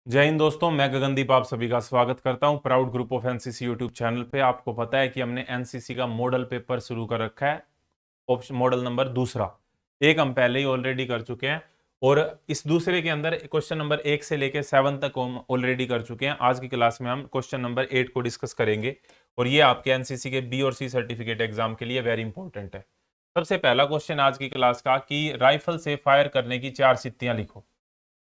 जय हिंद दोस्तों, मैं गगनदीप आप सभी का स्वागत करता हूं proud group of NCC YouTube channel पे। आपको पता है कि हमने एनसीसी का मॉडल पेपर शुरू कर रखा है। ऑप्शन मॉडल नंबर दूसरा, एक हम पहले ही ऑलरेडी कर चुके हैं और इस दूसरे के अंदर क्वेश्चन नंबर 1 से लेकर 7 तक हम ऑलरेडी कर चुके हैं। आज की क्लास में हम क्वेश्चन नंबर 8 को डिस्कस करेंगे और ये आपके एनसीसी के बी और सी सर्टिफिकेट एग्जाम के लिए वेरी इंपॉर्टेंट है। सबसे पहला क्वेश्चन आज की क्लास का कि राइफल से फायर करने की 4 स्थितियां लिखो।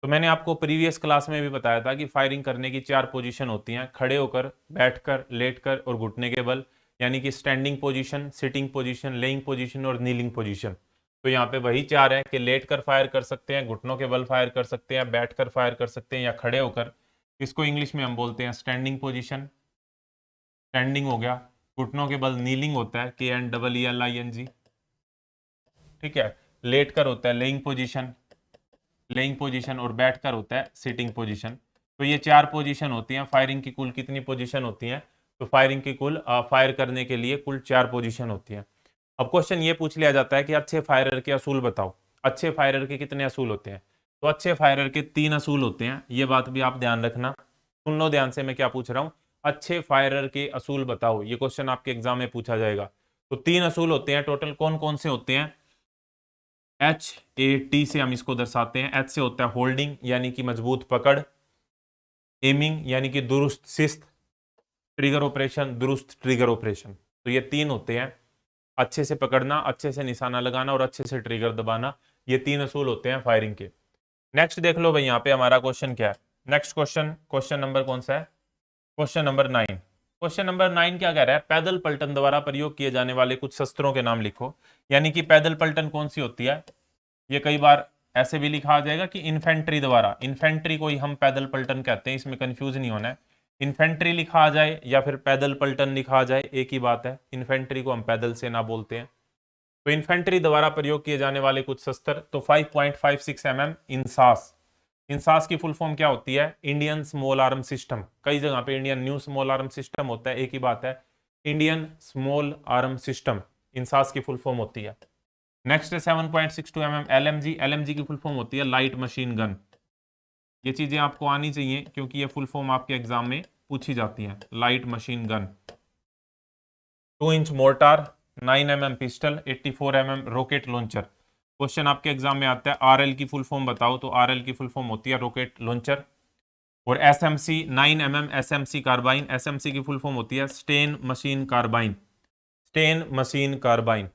तो मैंने आपको प्रीवियस क्लास में भी बताया था कि फायरिंग करने की 4 पोजीशन होती हैं: खड़े होकर, बैठकर, लेटकर और घुटने के बल, यानी कि standing position, sitting position, laying position और नीलिंग पोजीशन। तो यहाँ पे वही 4 हैं कि लेटकर फायर कर सकते हैं, घुटनों के बल फायर कर सकते हैं, बैठकर फायर कर सकते हैं या खड़े होकर। इसको इंग्लिश में हम बोलते हैं स्टैंडिंग पोजिशन, स्टैंडिंग हो गया। घुटनों के बल नीलिंग होता है, KNEELING। ठीक है। लेट कर होता है लेइंग पोजीशन, लेइंग पोजीशन, और बैठकर होता है सिटिंग पोजीशन। तो ये 4 पोजीशन होती हैं। फायरिंग की कुल कितनी पोजीशन होती हैं? तो फायरिंग की कुल फायर करने के लिए कुल 4 पोजीशन होती हैं। अब क्वेश्चन ये पूछ लिया जाता है कि अच्छे फायरर के असूल बताओ। अच्छे फायरर के कितने असूल होते हैं? तो अच्छे फायरर के 3 असूल होते हैं। ये बात भी आप ध्यान रखना, सुन लो ध्यान से मैं क्या पूछ रहा हूँ। अच्छे फायरर के असूल बताओ, ये क्वेश्चन आपके एग्जाम में पूछा जाएगा। तो 3 असूल होते हैं टोटल। कौन कौन से होते हैं? HAT से हम इसको दर्शाते हैं। एच से होता है होल्डिंग, यानी कि मजबूत पकड़। एमिंग यानी कि दुरुस्त शिस्त। ट्रिगर ऑपरेशन, दुरुस्त ट्रिगर ऑपरेशन। तो ये 3 होते हैं: अच्छे से पकड़ना, अच्छे से निशाना लगाना और अच्छे से ट्रिगर दबाना। ये 3 असूल होते हैं फायरिंग के। नेक्स्ट देख लो भाई, यहाँ पे हमारा क्वेश्चन क्या है। नेक्स्ट क्वेश्चन, क्वेश्चन नंबर कौन सा है? Question number 9। क्वेश्चन नंबर 9 क्या कह रहा है? पैदल पलटन द्वारा प्रयोग किए जाने वाले कुछ शस्त्रों के नाम लिखो। यानी कि पैदल पलटन कौन सी होती है? ये कई बार ऐसे भी लिखा जाएगा कि इन्फेंट्री द्वारा, इन्फेंट्री को ही हम पैदल पलटन कहते हैं, इसमें कंफ्यूज नहीं होना है। इन्फेंट्री लिखा आ जाए या फिर पैदल पलटन लिखा आ जाए, एक ही बात है। इन्फेंट्री को हम पैदल सेना बोलते हैं। तो इन्फेंट्री द्वारा प्रयोग किए जाने वाले कुछ शस्त्र, तो 5.56 mm इंसास। इंसास की फुल फॉर्म क्या होती है? Indian small arm system. कई जगह पे Indian new small arm system होता है, एक ही बात है, Indian small arm system INSAS की फुल फॉर्म होती है। नेक्स्ट है 7.62 mm LMG। LMG की फुल फॉर्म होती है लाइट मशीन गन। ये चीजें आपको आनी चाहिए क्योंकि ये फुल फॉर्म आपके एग्जाम में पूछी जाती है। Light machine gun. 2 inch mortar, 9 mm pistol, 84 mm rocket launcher. Question आपके एग्जाम में आता है RL की फुल फॉर्म बताओ। तो RL की फुल फॉर्म होती है रॉकेट लॉन्चर। और SMC, 9 mm SMC carbine. SMC की फुल फॉर्म होती है Sten machine carbine. Sten machine carbine,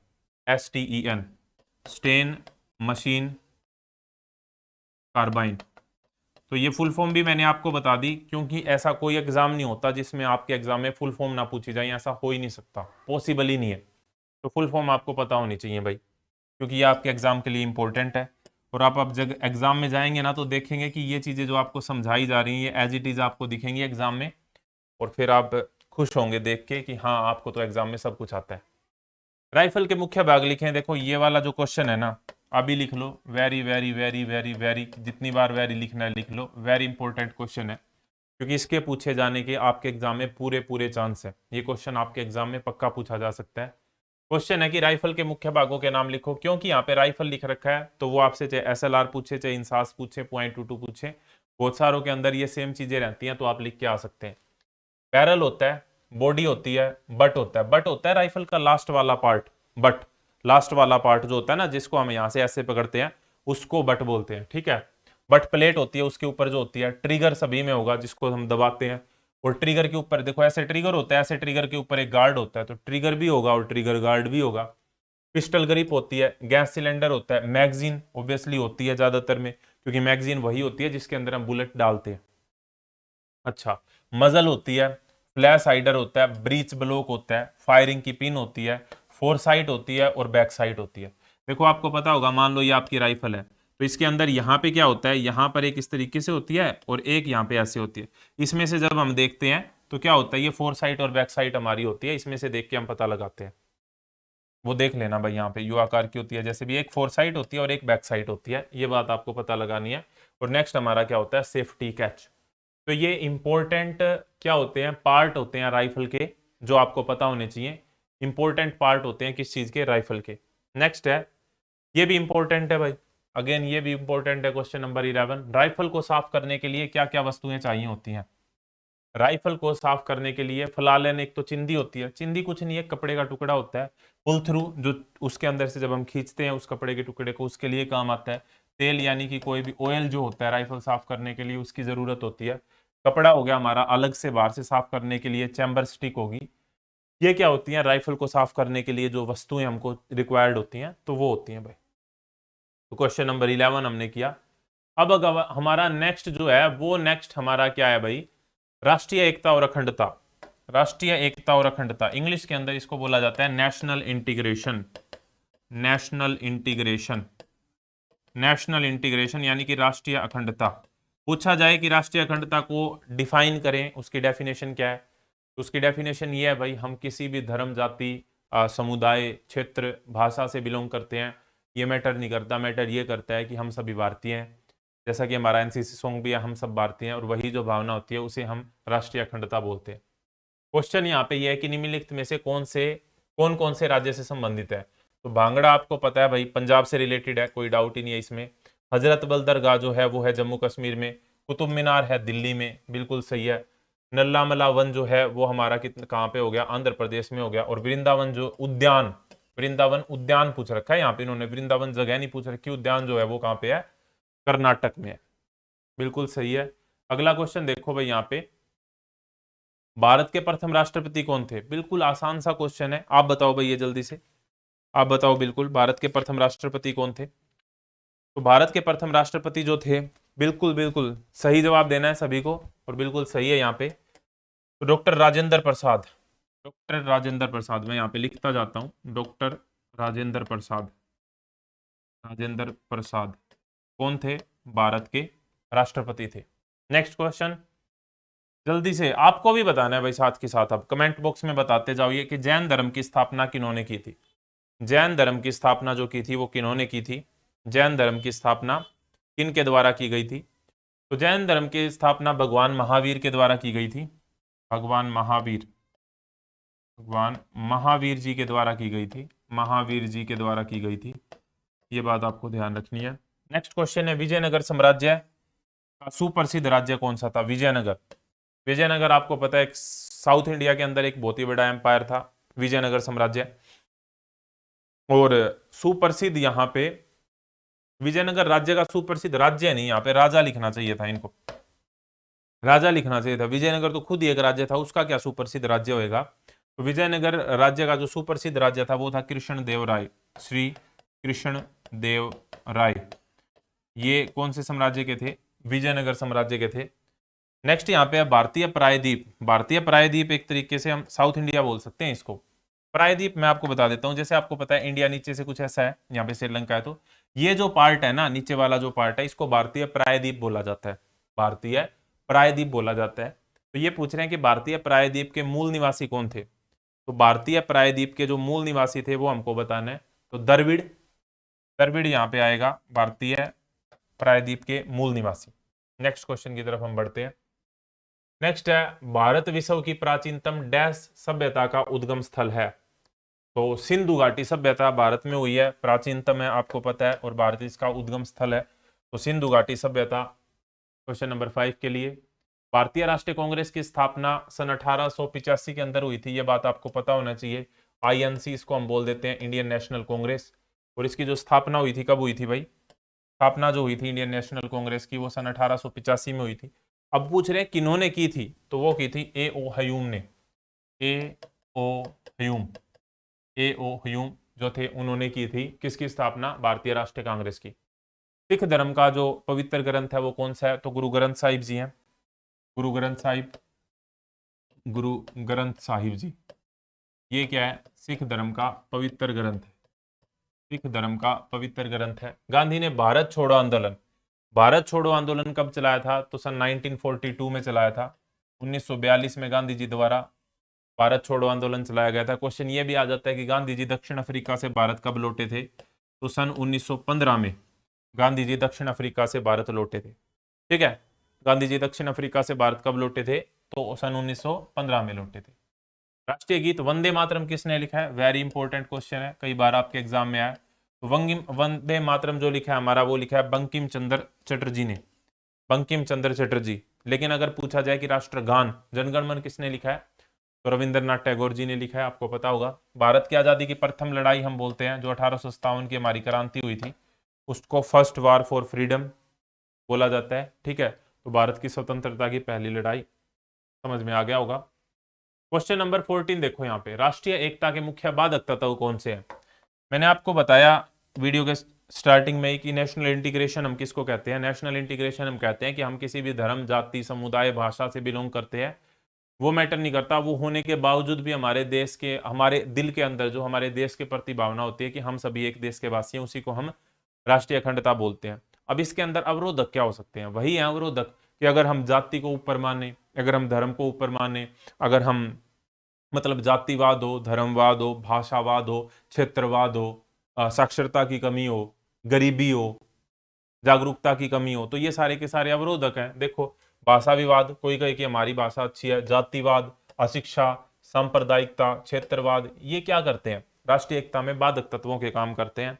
STEN, Sten machine carbine. तो ये फुल फॉर्म भी मैंने आपको बता दी क्योंकि ऐसा कोई एग्जाम नहीं होता जिसमें आपके एग्जाम में फुल फॉर्म ना पूछी जाए। ऐसा हो ही नहीं सकता, पॉसिबल ही नहीं है। तो फुल फॉर्म आपको पता होनी चाहिए भाई, क्योंकि ये आपके एग्जाम के लिए इंपॉर्टेंट है। और आप अब जब एग्जाम में जाएंगे ना तो देखेंगे कि ये चीज़ें जो आपको समझाई जा रही हैं ये एज इट इज़ आपको दिखेंगी एग्जाम में। और फिर आप खुश होंगे देख के कि हाँ, आपको तो एग्जाम में सब कुछ आता है। राइफल के मुख्य भाग लिखें। देखो ये वाला जो क्वेश्चन है ना, अभी लिख लो। Very very very very very, जितनी बार वेरी लिखना है लिख लो। वेरी इंपॉर्टेंट क्वेश्चन है क्योंकि इसके पूछे जाने के आपके एग्जाम में पूरे पूरे चांस है। ये क्वेश्चन आपके एग्जाम में पक्का पूछा जा सकता है। क्वेश्चन है कि राइफल के मुख्य भागों के नाम लिखो। क्योंकि यहाँ पे राइफल लिख रखा है तो वो आपसे चाहे SLR पूछे, चाहे इंसास पूछे, .22 पूछे, बहुत सारों के अंदर ये सेम चीजें रहती हैं, तो आप लिख के आ सकते हैं। बैरल होता है, बॉडी होती है, बट होता है। बट होता है राइफल का लास्ट वाला पार्ट। बट लास्ट वाला पार्ट जो होता है ना, जिसको हम यहाँ से ऐसे पकड़ते हैं, उसको बट बोलते हैं। ठीक है। बट प्लेट होती है, उसके ऊपर जो होती है, ट्रिगर सभी में होगा जिसको हम दबाते हैं। और ट्रिगर के ऊपर देखो ऐसे ट्रिगर होता है, ऐसे ट्रिगर के ऊपर एक गार्ड होता है, तो ट्रिगर भी होगा और ट्रिगर गार्ड भी होगा। पिस्टल ग्रिप होती है, गैस सिलेंडर होता है, मैगजीन ऑब्वियसली होती है ज्यादातर में, क्योंकि मैगजीन वही होती है जिसके अंदर हम बुलेट डालते हैं। अच्छा। मजल होती है, फ्लैश हाइडर होता है, ब्रीच ब्लॉक होता है, फायरिंग की पिन होती है, फोर साइट होती है और बैक साइट होती है। देखो आपको पता होगा, मान लो ये आपकी राइफल है, तो इसके अंदर यहाँ पे क्या होता है, यहाँ पर एक इस तरीके से होती है और एक यहाँ पे ऐसे होती है। इसमें से जब हम देखते हैं तो क्या होता है, ये फोर साइट और बैक साइट हमारी होती है। इसमें से देख के हम पता लगाते हैं। वो देख लेना भाई, यहाँ पे यू आकार की होती है, जैसे भी एक फोर साइट होती है और एक बैक साइट होती है, ये बात आपको पता लगानी है। और नेक्स्ट हमारा क्या होता है, सेफ्टी कैच। तो ये इंपॉर्टेंट क्या होते हैं, पार्ट होते हैं राइफल के, जो आपको पता होने चाहिए। इंपॉर्टेंट पार्ट होते हैं किस चीज के, राइफल के। नेक्स्ट है, ये भी इंपॉर्टेंट है भाई, अगेन ये भी इंपॉर्टेंट है। क्वेश्चन नंबर 11, राइफल को साफ करने के लिए क्या क्या वस्तुएं चाहिए होती हैं? राइफल को साफ करने के लिए फिलहाल एक तो चिंदी होती है। चिंदी कुछ नहीं है, कपड़े का टुकड़ा होता है। पुल थ्रू, जो उसके अंदर से जब हम खींचते हैं उस कपड़े के टुकड़े को, उसके लिए काम आता है। तेल यानी कि कोई भी ऑयल जो होता है राइफल साफ करने के लिए उसकी जरूरत होती है। कपड़ा हो गया हमारा अलग से बाहर से साफ करने के लिए। चैम्बर स्टिक होगी। ये क्या होती हैं? राइफल को साफ करने के लिए जो वस्तुएं हमको रिक्वायर्ड होती हैं, तो वो होती हैं भाई। तो क्वेश्चन नंबर 11 हमने किया। अब अगर हमारा नेक्स्ट जो है वो नेक्स्ट हमारा क्या है भाई? राष्ट्रीय एकता और अखंडता। राष्ट्रीय एकता और अखंडता, इंग्लिश के अंदर इसको बोला जाता है national integration. National integration, national integration यानी कि राष्ट्रीय अखंडता। पूछा जाए कि राष्ट्रीय अखंडता को डिफाइन करें, उसकी डेफिनेशन क्या है? तो उसकी डेफिनेशन ये है भाई, हम किसी भी धर्म, जाति, समुदाय, क्षेत्र, भाषा से बिलोंग करते हैं, ये मैटर नहीं करता। मैटर ये करता है कि हम सभी भारतीय हैं। जैसा कि हमारा एनसीसी सॉन्ग भी है, हम सब भारतीय हैं, और वही जो भावना होती है उसे हम राष्ट्रीय अखंडता बोलते हैं। क्वेश्चन यहाँ पे ये है कि निम्नलिखित में से कौन कौन से राज्य से संबंधित है? तो भांगड़ा आपको पता है भाई, पंजाब से रिलेटेड है, कोई डाउट ही नहीं है इसमें। हजरत बल दरगाह जो है वो है जम्मू कश्मीर में। कुतुब मीनार है दिल्ली में, बिल्कुल सही है। नल्लामला वन जो है वो हमारा कहाँ पे हो गया? आंध्र प्रदेश में हो गया। और वृंदावन जो उद्यान, वृंदावन उद्यान पूछ रखा है यहाँ पे इन्होंने, वृंदावन जगह नहीं पूछ रखी। उद्यान जो है वो कहाँ पे है? कर्नाटक में है, बिल्कुल सही है। अगला क्वेश्चन देखो भाई, यहाँ पे भारत के प्रथम राष्ट्रपति कौन थे? बिल्कुल आसान सा क्वेश्चन है। आप बताओ भाई ये जल्दी से, आप बताओ बिल्कुल, भारत के प्रथम राष्ट्रपति कौन थे? तो भारत के प्रथम राष्ट्रपति जो थे, बिल्कुल बिल्कुल सही जवाब देना है सभी को, और बिल्कुल सही है यहाँ पे। तो डॉक्टर राजेंद्र प्रसाद, डॉक्टर राजेंद्र प्रसाद, मैं यहाँ पे लिखता जाता हूँ, डॉक्टर राजेंद्र प्रसाद, राजेंद्र प्रसाद कौन थे? भारत के राष्ट्रपति थे। नेक्स्ट क्वेश्चन, जल्दी से आपको भी बताना है भाई, साथ के साथ आप कमेंट बॉक्स में बताते जाइए कि जैन धर्म की स्थापना किन्होंने की थी? जैन धर्म की स्थापना जो की थी वो किन्होंने की थी? जैन धर्म की स्थापना किन के द्वारा की गई थी? तो जैन धर्म की स्थापना भगवान महावीर के द्वारा की गई थी। भगवान महावीर, भगवान महावीर जी के द्वारा की गई थी। महावीर जी के द्वारा की गई थी, ये बात आपको ध्यान रखनी है। नेक्स्ट क्वेश्चन है, विजयनगर साम्राज्य का सुप्रसिद्ध राज्य कौन सा था? विजयनगर, विजयनगर आपको पता है साउथ इंडिया के अंदर एक बहुत ही बड़ा एम्पायर था विजयनगर साम्राज्य। और सुप्रसिद्ध यहाँ पे विजयनगर राज्य का सुप्रसिद्ध राज्य नहीं, यहाँ पे राजा लिखना चाहिए था इनको, राजा लिखना चाहिए था। विजयनगर तो खुद ही एक राज्य था, उसका क्या सुप्रसिद्ध राज्य होएगा? तो विजयनगर राज्य का जो सुप्रसिद्ध राज्य था वो था कृष्ण देव राय, श्री कृष्ण देव राय। ये कौन से साम्राज्य के थे? विजयनगर साम्राज्य के थे। नेक्स्ट यहाँ पे है भारतीय प्रायद्वीप। भारतीय प्रायद्वीप एक तरीके से हम साउथ इंडिया बोल सकते हैं इसको। प्रायद्वीप मैं आपको बता देता हूँ, जैसे आपको पता है इंडिया नीचे से कुछ ऐसा है, यहाँ पे श्रीलंका है, तो ये जो पार्ट है ना, नीचे वाला जो पार्ट है, इसको भारतीय प्रायद्वीप बोला जाता है। भारतीय प्रायद्वीप बोला जाता है। तो ये पूछ रहे हैं कि भारतीय प्रायद्वीप के मूल निवासी कौन थे? तो भारतीय प्रायद्वीप के जो मूल निवासी थे वो हमको बताना है। तो द्रविड़, द्रविड़ यहाँ पे आएगा भारतीय प्रायद्वीप के मूल निवासी। नेक्स्ट क्वेश्चन की तरफ हम बढ़ते हैं। नेक्स्ट है, भारत विश्व की प्राचीनतम डैश सभ्यता का उद्गम स्थल है? तो सिंधु घाटी सभ्यता भारत में हुई है, प्राचीनतम है आपको पता है, और भारत इसका उद्गम स्थल है। तो सिंधु घाटी सभ्यता। क्वेश्चन नंबर 5 के लिए, भारतीय राष्ट्रीय कांग्रेस की स्थापना सन 1885 के अंदर हुई थी, ये बात आपको पता होना चाहिए। आईएनसी इसको हम बोल देते हैं, इंडियन नेशनल कांग्रेस। और इसकी जो स्थापना हुई थी, कब हुई थी भाई? स्थापना जो हुई थी इंडियन नेशनल कांग्रेस की वो सन 1885 में हुई थी। अब पूछ रहे हैं किन्होंने की थी? तो वो की थी ए ओ हयूम ने। ए ओ हयूम, ए ओ हयूम जो थे उन्होंने की थी किसकी स्थापना? भारतीय राष्ट्रीय कांग्रेस की। सिख धर्म का जो पवित्र ग्रंथ है वो कौन सा है? तो गुरु ग्रंथ साहिब जी हैं। गुरु ग्रंथ साहिब, गुरु ग्रंथ साहिब जी, ये क्या है? सिख धर्म का पवित्र ग्रंथ है। सिख धर्म का पवित्र ग्रंथ है। गांधी ने भारत छोड़ो आंदोलन, भारत छोड़ो आंदोलन कब चलाया था? तो सन 1942 में चलाया था। 1942 में गांधी जी द्वारा भारत छोड़ो आंदोलन चलाया गया था। क्वेश्चन ये भी आ जाता है कि गांधी जी दक्षिण अफ्रीका से भारत कब लौटे थे? तो सन 1915 में गांधी जी दक्षिण अफ्रीका से भारत लौटे थे। ठीक है, गांधी जी दक्षिण अफ्रीका से भारत कब लौटे थे? तो सन 1915 में लौटे थे। राष्ट्रीय गीत वंदे मातरम किसने लिखा है? वेरी इंपॉर्टेंट क्वेश्चन है, कई बार आपके एग्जाम में आया। तो वंदे मातरम जो लिखा है हमारा, वो लिखा है बंकिम चंद्र चटर्जी ने, बंकिम चंद्र चटर्जी। लेकिन अगर पूछा जाए कि राष्ट्रगान जनगण मन किसने लिखा है, तो रविंद्रनाथ टैगोर जी ने लिखा है, आपको पता होगा। भारत की आजादी की प्रथम लड़ाई हम बोलते हैं, जो 1857 की हमारी क्रांति हुई थी, उसको फर्स्ट वार फॉर फ्रीडम बोला जाता है। ठीक है, तो भारत की स्वतंत्रता की पहली लड़ाई, समझ में आ गया होगा। क्वेश्चन नंबर 14 देखो यहाँ पे, राष्ट्रीय एकता के मुख्य बाधक तत्व कौन से हैं। मैंने आपको बताया वीडियो के स्टार्टिंग में ही कि नेशनल इंटीग्रेशन हम किसको कहते हैं। नेशनल इंटीग्रेशन हम कहते हैं कि हम किसी भी धर्म, जाति, समुदाय, भाषा से बिलोंग करते हैं, वो मैटर नहीं करता। वो होने के बावजूद भी हमारे देश के, हमारे दिल के अंदर जो हमारे देश के प्रति भावना होती है कि हम सभी एक देश के वासी हैं, उसी को हम राष्ट्रीय अखंडता बोलते हैं। अब इसके अंदर अवरोधक क्या हो सकते हैं, वही है अवरोधक कि अगर हम जाति को ऊपर माने, अगर हम धर्म को ऊपर माने, अगर हम मतलब जातिवाद हो, धर्मवाद हो, भाषावाद हो, क्षेत्रवाद हो, साक्षरता की कमी हो, गरीबी हो, जागरूकता की कमी हो, तो ये सारे के सारे अवरोधक हैं। देखो, भाषा विवाद, कोई कहे कि हमारी भाषा अच्छी है, जातिवाद, अशिक्षा, सांप्रदायिकता, क्षेत्रवाद, ये क्या करते हैं, राष्ट्रीय एकता में बाधक तत्वों के काम करते हैं।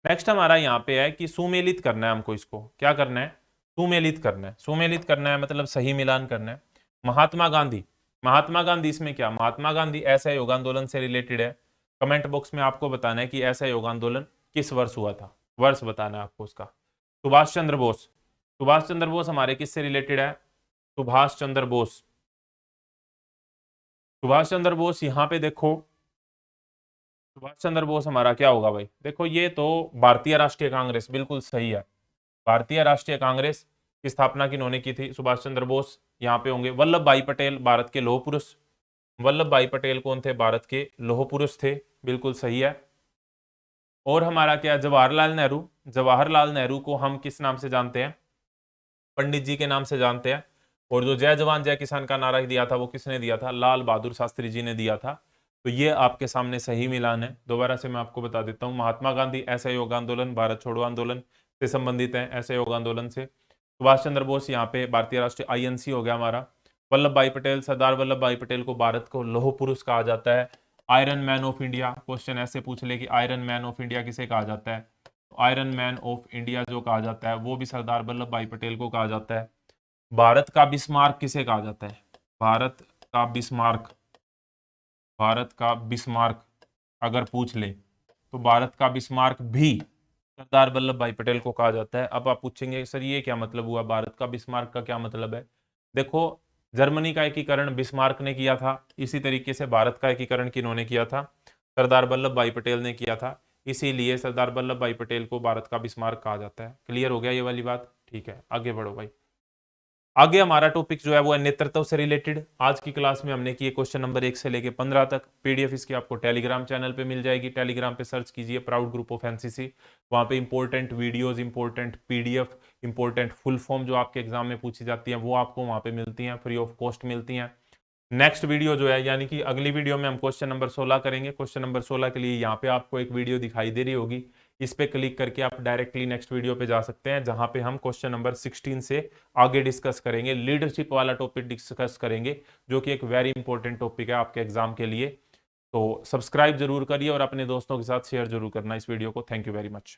नेक्स्ट हमारा यहाँ पे है कि सुमेलित करना है हमको, इसको क्या करना है, सुमेलित करना है। सुमेलित करना है मतलब सही मिलान करना है। महात्मा गांधी, महात्मा गांधी इसमें क्या, महात्मा गांधी असहयोग आंदोलन से रिलेटेड है। कमेंट बॉक्स में आपको बताना है कि असहयोग आंदोलन किस वर्ष हुआ था, वर्ष बताना है आपको उसका। सुभाष चंद्र बोस, सुभाष चंद्र बोस हमारे किससे रिलेटेड है, सुभाष चंद्र बोस, सुभाष चंद्र बोस यहाँ पे देखो, सुभाष चंद्र बोस हमारा क्या होगा भाई, देखो ये तो भारतीय राष्ट्रीय कांग्रेस, बिल्कुल सही है। भारतीय राष्ट्रीय कांग्रेस की स्थापना किन्होंने की थी, सुभाष चंद्र बोस। यहाँ पे होंगे वल्लभ भाई पटेल, भारत के लौह पुरुष। वल्लभ भाई पटेल कौन थे, भारत के लौह पुरुष थे, बिल्कुल सही है। और हमारा क्या, जवाहरलाल नेहरू, जवाहरलाल नेहरू को हम किस नाम से जानते हैं, पंडित जी के नाम से जानते हैं। और जो जय जवान जय किसान का नारा दिया था, वो किसने दिया था, लाल बहादुर शास्त्री जी ने दिया था। तो ये आपके सामने सही मिलान है। दोबारा से मैं आपको बता देता हूँ, महात्मा गांधी असहयोग आंदोलन, भारत छोड़ो आंदोलन से संबंधित है, असहयोग आंदोलन से। सुभाष चंद्र बोस यहाँ पे भारतीय राष्ट्रीय आईएनसी हो गया हमारा। वल्लभ भाई पटेल, सरदार वल्लभ भाई पटेल को भारत को लौह पुरुष कहा जाता है। Iron man of India, question ऐसे पूछ ले कि आयरन मैन ऑफ इंडिया किसे कहा जाता है, आयरन मैन ऑफ इंडिया जो कहा जाता है वो भी सरदार वल्लभ भाई पटेल को कहा जाता है। भारत का बिस्मार्क किसे कहा जाता है, भारत का बिस्मार्क, भारत का बिस्मार्क अगर पूछ ले तो भारत का बिस्मार्क भी सरदार वल्लभ भाई पटेल को कहा जाता है। अब आप पूछेंगे सर ये क्या मतलब हुआ, भारत का बिस्मार्क का क्या मतलब है। देखो, जर्मनी का एकीकरण बिस्मार्क ने किया था, इसी तरीके से भारत का एकीकरण किन्होंने किया था, सरदार वल्लभ भाई पटेल ने किया था। इसीलिए सरदार वल्लभ भाई पटेल को भारत का बिस्मार्क कहा जाता है। क्लियर हो गया ये वाली बात, ठीक है, आगे बढ़ो भाई। आगे हमारा टॉपिक जो है वो है नेतृत्व से रिलेटेड। आज की क्लास में हमने किए क्वेश्चन नंबर 1 से लेके 15 तक। पीडीएफ इसकी आपको टेलीग्राम चैनल पे मिल जाएगी। टेलीग्राम पे सर्च कीजिए प्राउड ग्रुप ऑफ एनसीसी, वहाँ पे important videos, important PDF, important full form जो आपके एग्जाम में पूछी जाती है वो आपको वहाँ पे मिलती हैं, फ्री ऑफ कॉस्ट मिलती हैं। नेक्स्ट वीडियो जो है, यानी कि अगली वीडियो में हम क्वेश्चन नंबर 16 करेंगे। क्वेश्चन नंबर 16 के लिए यहाँ पे आपको एक वीडियो दिखाई दे रही होगी, इस पे क्लिक करके आप डायरेक्टली नेक्स्ट वीडियो पे जा सकते हैं, जहां पे हम क्वेश्चन नंबर 16 से आगे डिस्कस करेंगे, लीडरशिप वाला टॉपिक डिस्कस करेंगे, जो कि एक वेरी इंपॉर्टेंट टॉपिक है आपके एग्जाम के लिए। तो सब्सक्राइब जरूर करिए और अपने दोस्तों के साथ शेयर जरूर करना इस वीडियो को। Thank you very much.